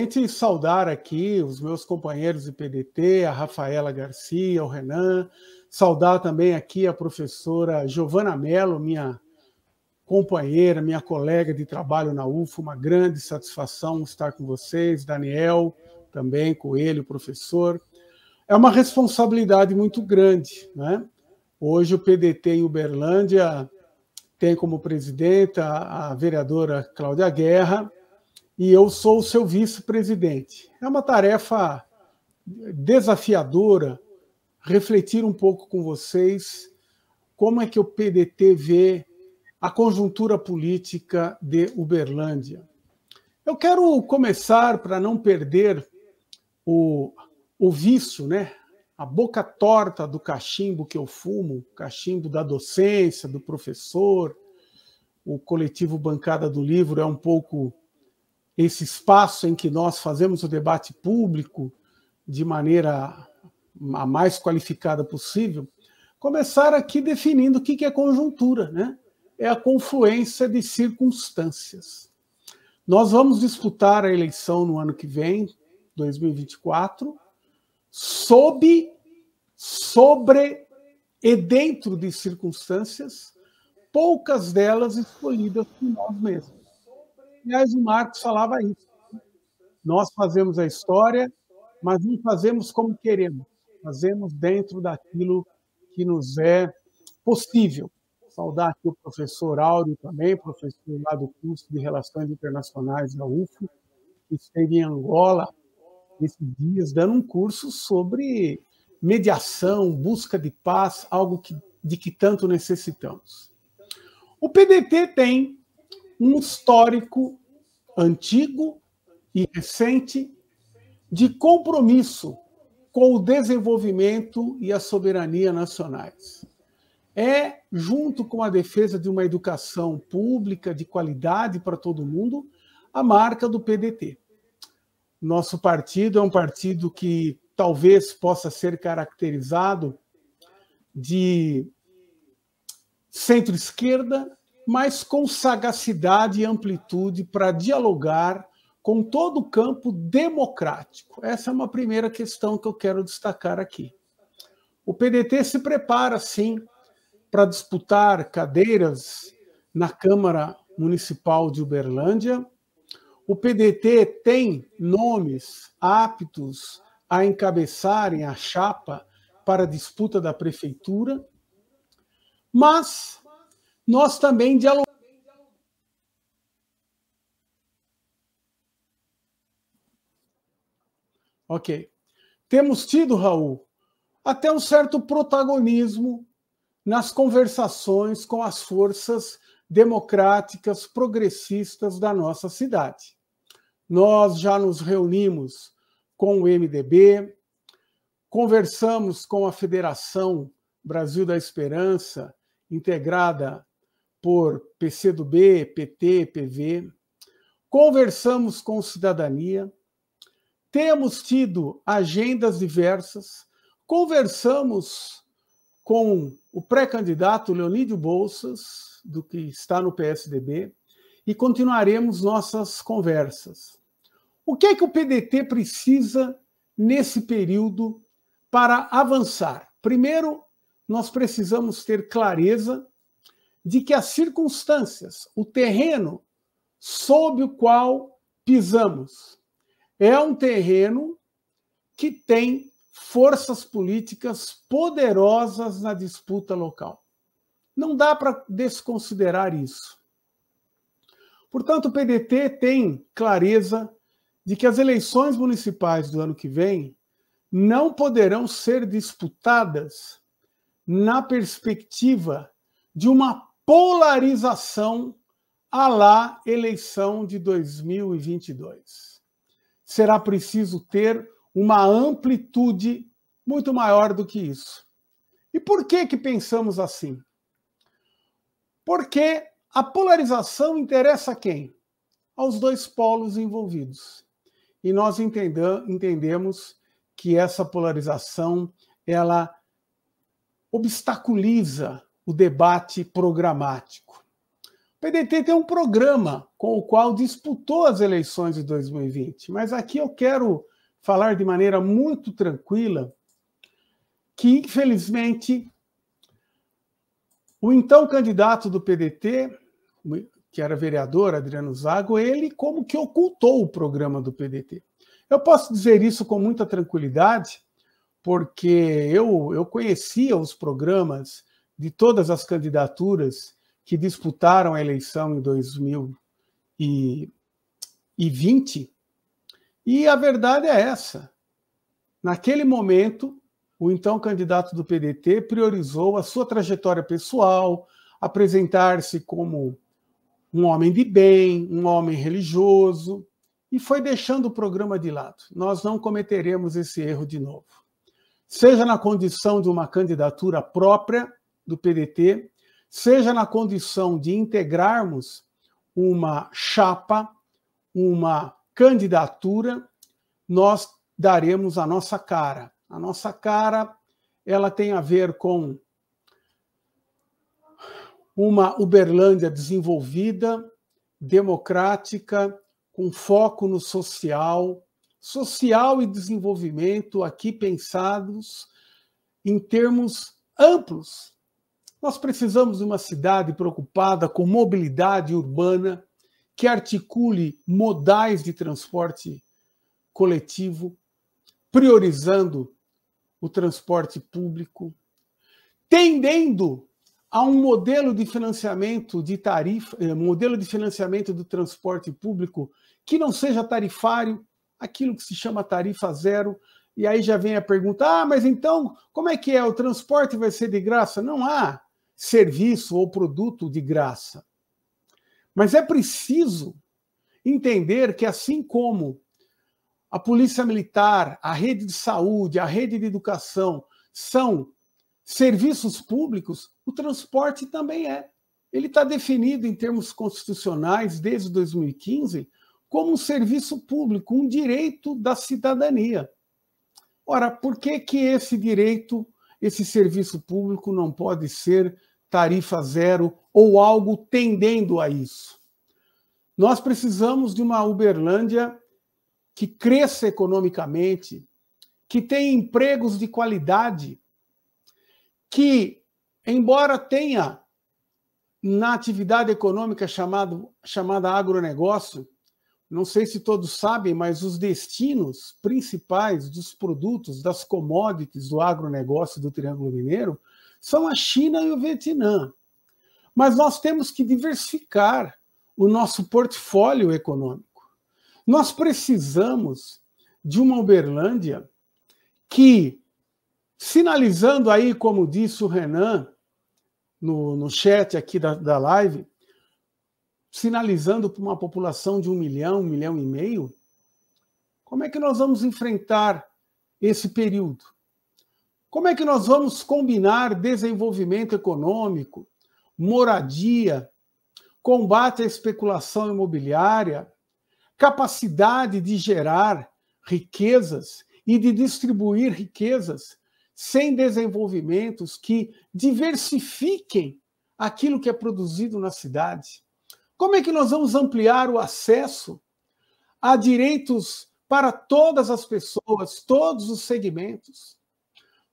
Primeiramente, saudar aqui os meus companheiros de PDT, a Rafaela Garcia, o Renan, saudar também aqui a professora Giovana Mello, minha companheira, minha colega de trabalho na UFO, uma grande satisfação estar com vocês, Daniel, também Coelho, professor. É uma responsabilidade muito grande, né? Hoje o PDT em Uberlândia tem como presidenta a vereadora Cláudia Guerra, e eu sou o seu vice-presidente. É uma tarefa desafiadora refletir um pouco com vocês como é que o PDT vê a conjuntura política de Uberlândia. Eu quero começar, para não perder o vício, né? A boca torta do cachimbo que eu fumo, cachimbo da docência, do professor, o coletivo Bancada do Livro é um pouco esse espaço em que nós fazemos o debate público de maneira a mais qualificada possível, começar aqui definindo o que é conjuntura, né? É a confluência de circunstâncias. Nós vamos disputar a eleição no ano que vem, 2024, sobre e dentro de circunstâncias, poucas delas escolhidas por nós mesmos. Aliás, o Marx falava isso. Nós fazemos a história, mas não fazemos como queremos. Fazemos dentro daquilo que nos é possível. Saudar aqui o professor Áureo também, professor lá do curso de Relações Internacionais da UFO, que esteve em Angola esses dias dando um curso sobre mediação, busca de paz, algo de que tanto necessitamos. O PDT tem um histórico antigo e recente de compromisso com o desenvolvimento e a soberania nacionais. É, junto com a defesa de uma educação pública de qualidade para todo mundo, a marca do PDT. Nosso partido é um partido que talvez possa ser caracterizado de centro-esquerda, mas com sagacidade e amplitude para dialogar com todo o campo democrático. Essa é uma primeira questão que eu quero destacar aqui. O PDT se prepara, sim, para disputar cadeiras na Câmara Municipal de Uberlândia. O PDT tem nomes aptos a encabeçarem a chapa para a disputa da prefeitura, mas nós também dialogamos. Ok. Temos tido, Raul, até um certo protagonismo nas conversações com as forças democráticas progressistas da nossa cidade. Nós já nos reunimos com o MDB, conversamos com a Federação Brasil da Esperança, integrada por PCdoB, PT, PV, conversamos com Cidadania, temos tido agendas diversas, conversamos com o pré-candidato Leonídio Bolsas, do que está no PSDB, e continuaremos nossas conversas. O que é que o PDT precisa nesse período para avançar? Primeiro, nós precisamos ter clareza de que as circunstâncias, o terreno sob o qual pisamos, é um terreno que tem forças políticas poderosas na disputa local. Não dá para desconsiderar isso. Portanto, o PDT tem clareza de que as eleições municipais do ano que vem não poderão ser disputadas na perspectiva de uma polarização à la eleição de 2022. Será preciso ter uma amplitude muito maior do que isso. E por que pensamos assim? Porque a polarização interessa a quem? Aos dois polos envolvidos. E nós entendemos que essa polarização ela obstaculiza o debate programático. O PDT tem um programa com o qual disputou as eleições de 2020, mas aqui eu quero falar de maneira muito tranquila que, infelizmente, o então candidato do PDT, que era vereador, Adriano Zago, ele como que ocultou o programa do PDT. Eu posso dizer isso com muita tranquilidade, porque eu conhecia os programas de todas as candidaturas que disputaram a eleição em 2020, e a verdade é essa. Naquele momento, o então candidato do PDT priorizou a sua trajetória pessoal, apresentar-se como um homem de bem, um homem religioso, e foi deixando o programa de lado. Nós não cometeremos esse erro de novo. Seja na condição de uma candidatura própria do PDT, seja na condição de integrarmos uma chapa, uma candidatura, nós daremos a nossa cara. A nossa cara, ela tem a ver com uma Uberlândia desenvolvida, democrática, com foco no social e desenvolvimento aqui pensados em termos amplos. Nós precisamos de uma cidade preocupada com mobilidade urbana, que articule modais de transporte coletivo, priorizando o transporte público, tendendo a um modelo de financiamento de tarifa, modelo de financiamento do transporte público que não seja tarifário, aquilo que se chama tarifa zero. E aí já vem a pergunta: mas então como é que é? O transporte vai ser de graça? Não há serviço ou produto de graça. Mas é preciso entender que, assim como a Polícia Militar, a rede de saúde, a rede de educação são serviços públicos, o transporte também é. Ele está definido em termos constitucionais desde 2015 como um serviço público, um direito da cidadania. Ora, por que que esse direito, esse serviço público não pode ser tarifa zero ou algo tendendo a isso? Nós precisamos de uma Uberlândia que cresça economicamente, que tenha empregos de qualidade, que, embora tenha na atividade econômica chamada agronegócio, não sei se todos sabem, mas os destinos principais dos produtos, das commodities do agronegócio do Triângulo Mineiro são a China e o Vietnã. Mas nós temos que diversificar o nosso portfólio econômico. Nós precisamos de uma Uberlândia que, sinalizando aí, como disse o Renan no chat aqui da live, sinalizando para uma população de 1 milhão e meio, como é que nós vamos enfrentar esse período? Como é que nós vamos combinar desenvolvimento econômico, moradia, combate à especulação imobiliária, capacidade de gerar riquezas e de distribuir riquezas sem desenvolvimentos que diversifiquem aquilo que é produzido na cidade? Como é que nós vamos ampliar o acesso a direitos para todas as pessoas, todos os segmentos?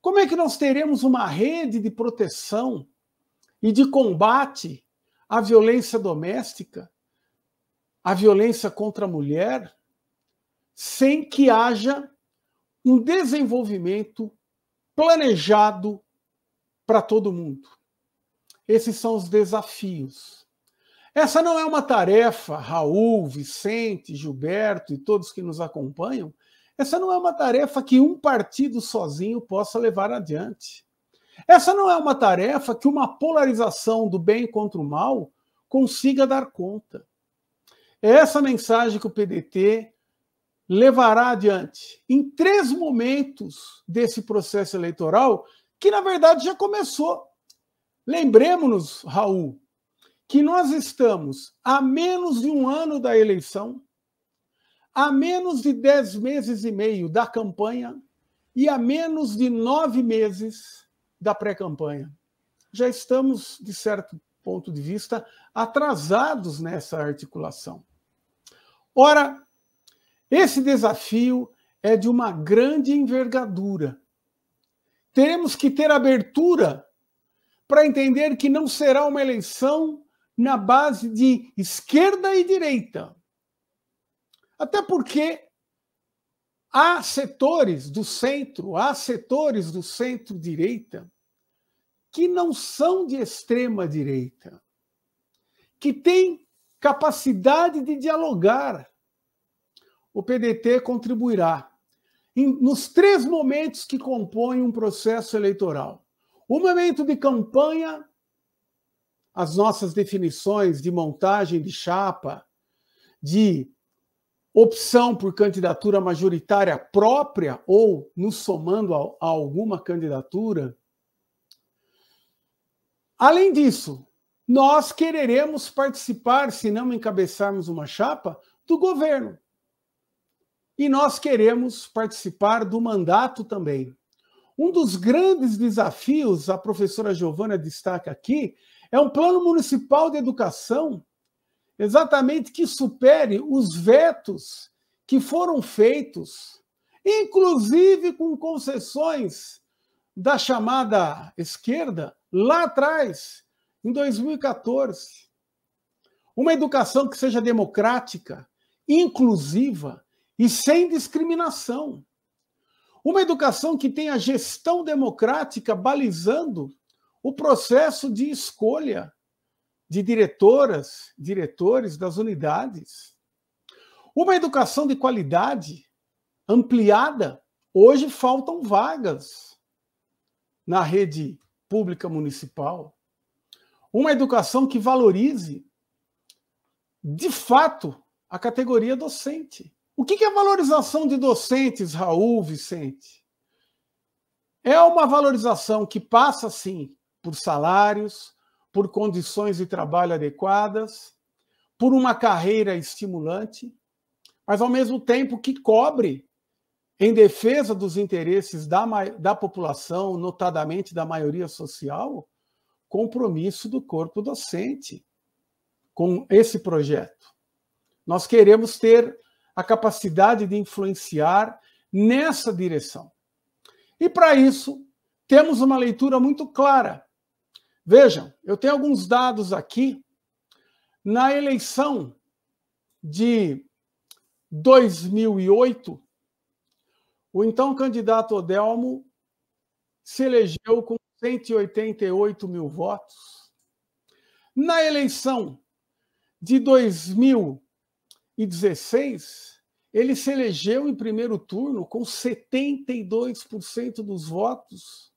Como é que nós teremos uma rede de proteção e de combate à violência doméstica, à violência contra a mulher, sem que haja um desenvolvimento planejado para todo mundo? Esses são os desafios. Essa não é uma tarefa, Raul, Vicente, Gilberto e todos que nos acompanham, essa não é uma tarefa que um partido sozinho possa levar adiante. Essa não é uma tarefa que uma polarização do bem contra o mal consiga dar conta. É essa mensagem que o PDT levará adiante em 3 momentos desse processo eleitoral, que na verdade já começou. Lembremos-nos, Raul, que nós estamos a menos de 1 ano da eleição, a menos de 10 meses e meio da campanha e a menos de 9 meses da pré-campanha. Já estamos, de certo ponto de vista, atrasados nessa articulação. Ora, esse desafio é de uma grande envergadura. Teremos que ter abertura para entender que não será uma eleição na base de esquerda e direita. Até porque há setores do centro-direita, que não são de extrema-direita, que têm capacidade de dialogar. O PDT contribuirá nos 3 momentos que compõem um processo eleitoral. O momento de campanha, as nossas definições de montagem de chapa, de opção por candidatura majoritária própria ou nos somando a alguma candidatura. Além disso, nós quereremos participar, se não encabeçarmos uma chapa, do governo. E nós queremos participar do mandato também. Um dos grandes desafios, a professora Giovana destaca aqui, é um plano municipal de educação exatamente que supere os vetos que foram feitos, inclusive com concessões da chamada esquerda, lá atrás, em 2014. Uma educação que seja democrática, inclusiva e sem discriminação. Uma educação que tenha gestão democrática balizando o processo de escolha de diretoras, diretores das unidades. Uma educação de qualidade ampliada. Hoje faltam vagas na rede pública municipal. Uma educação que valorize, de fato, a categoria docente. O que é a valorização de docentes, Raul, Vicente? É uma valorização que passa, sim, por salários, por condições de trabalho adequadas, por uma carreira estimulante, mas, ao mesmo tempo, que cobre, em defesa dos interesses da população, notadamente da maioria social, compromisso do corpo docente com esse projeto. Nós queremos ter a capacidade de influenciar nessa direção. E, para isso, temos uma leitura muito clara. Vejam, eu tenho alguns dados aqui. Na eleição de 2008, o então candidato Odelmo se elegeu com 188 mil votos. Na eleição de 2016, ele se elegeu em primeiro turno com 72% dos votos.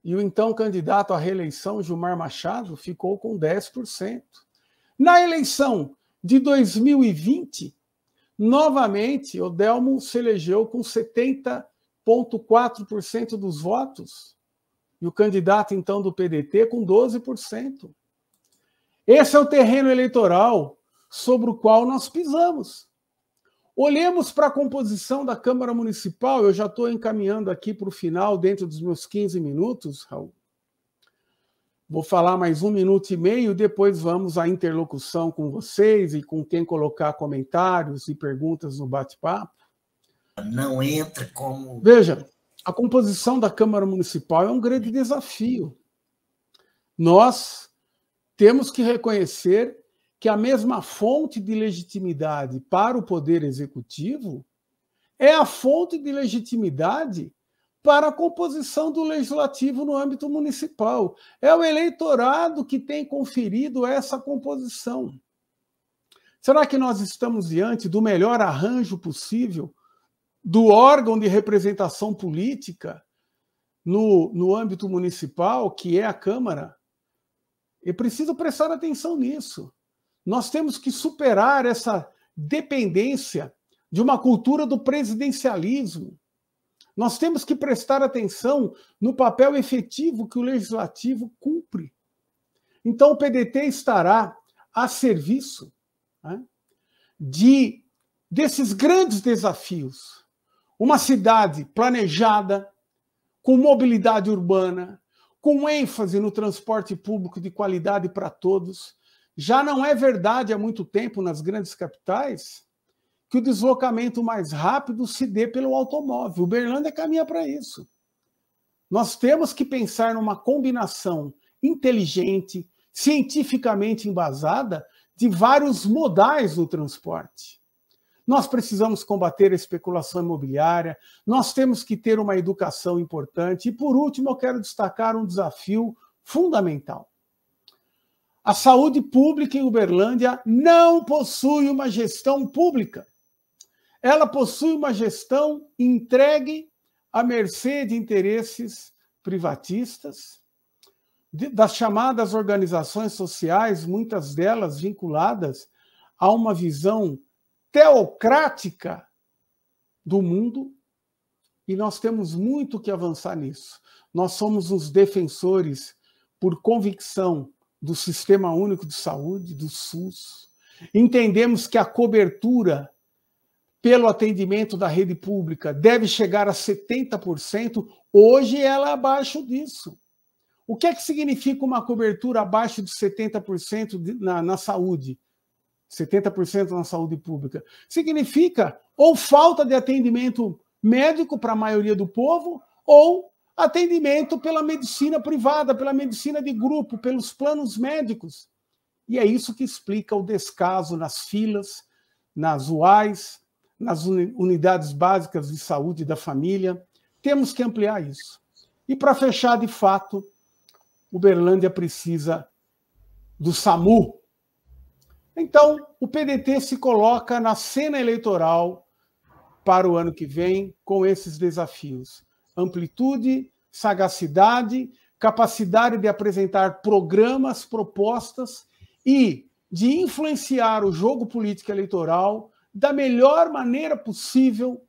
E o então candidato à reeleição, Gilmar Machado, ficou com 10%. Na eleição de 2020, novamente, Odelmo se elegeu com 70,4% dos votos. E o candidato, então, do PDT com 12%. Esse é o terreno eleitoral sobre o qual nós pisamos. Olhemos para a composição da Câmara Municipal, eu já estou encaminhando aqui para o final, dentro dos meus 15 minutos, Raul. Vou falar mais 1 minuto e meio, depois vamos à interlocução com vocês e com quem colocar comentários e perguntas no bate-papo. Não entra como... Veja, a composição da Câmara Municipal é um grande desafio. Nós temos que reconhecer que a mesma fonte de legitimidade para o Poder Executivo é a fonte de legitimidade para a composição do Legislativo no âmbito municipal. É o eleitorado que tem conferido essa composição. Será que nós estamos diante do melhor arranjo possível do órgão de representação política no âmbito municipal, que é a Câmara? É preciso prestar atenção nisso. Nós temos que superar essa dependência de uma cultura do presidencialismo. Nós temos que prestar atenção no papel efetivo que o Legislativo cumpre. Então, o PDT estará a serviço, né, desses grandes desafios. Uma cidade planejada, com mobilidade urbana, com ênfase no transporte público de qualidade para todos. Já não é verdade há muito tempo nas grandes capitais que o deslocamento mais rápido se dê pelo automóvel. Uberlândia caminha para isso. Nós temos que pensar numa combinação inteligente, cientificamente embasada, de vários modais do transporte. Nós precisamos combater a especulação imobiliária, nós temos que ter uma educação importante. E, por último, eu quero destacar um desafio fundamental. A saúde pública em Uberlândia não possui uma gestão pública. Ela possui uma gestão entregue à mercê de interesses privatistas, das chamadas organizações sociais, muitas delas vinculadas a uma visão teocrática do mundo, e nós temos muito que avançar nisso. Nós somos os defensores, por convicção, do Sistema Único de Saúde, do SUS. Entendemos que a cobertura pelo atendimento da rede pública deve chegar a 70%, hoje ela é abaixo disso. O que é que significa uma cobertura abaixo de 70% na saúde? 70% na saúde pública. Significa ou falta de atendimento médico para a maioria do povo, ou atendimento pela medicina privada, pela medicina de grupo, pelos planos médicos. E é isso que explica o descaso nas filas, nas UAIs, nas unidades básicas de saúde da família. Temos que ampliar isso. E para fechar, de fato, Uberlândia precisa do SAMU. Então, o PDT se coloca na cena eleitoral para o ano que vem com esses desafios. Amplitude, sagacidade, capacidade de apresentar programas, propostas e de influenciar o jogo político eleitoral da melhor maneira possível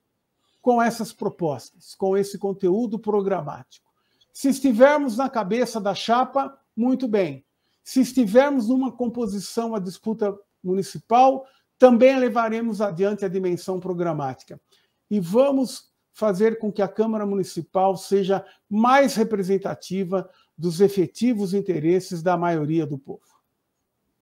com essas propostas, com esse conteúdo programático. Se estivermos na cabeça da chapa, muito bem. Se estivermos numa composição à disputa municipal, também levaremos adiante a dimensão programática. E vamos fazer com que a Câmara Municipal seja mais representativa dos efetivos interesses da maioria do povo.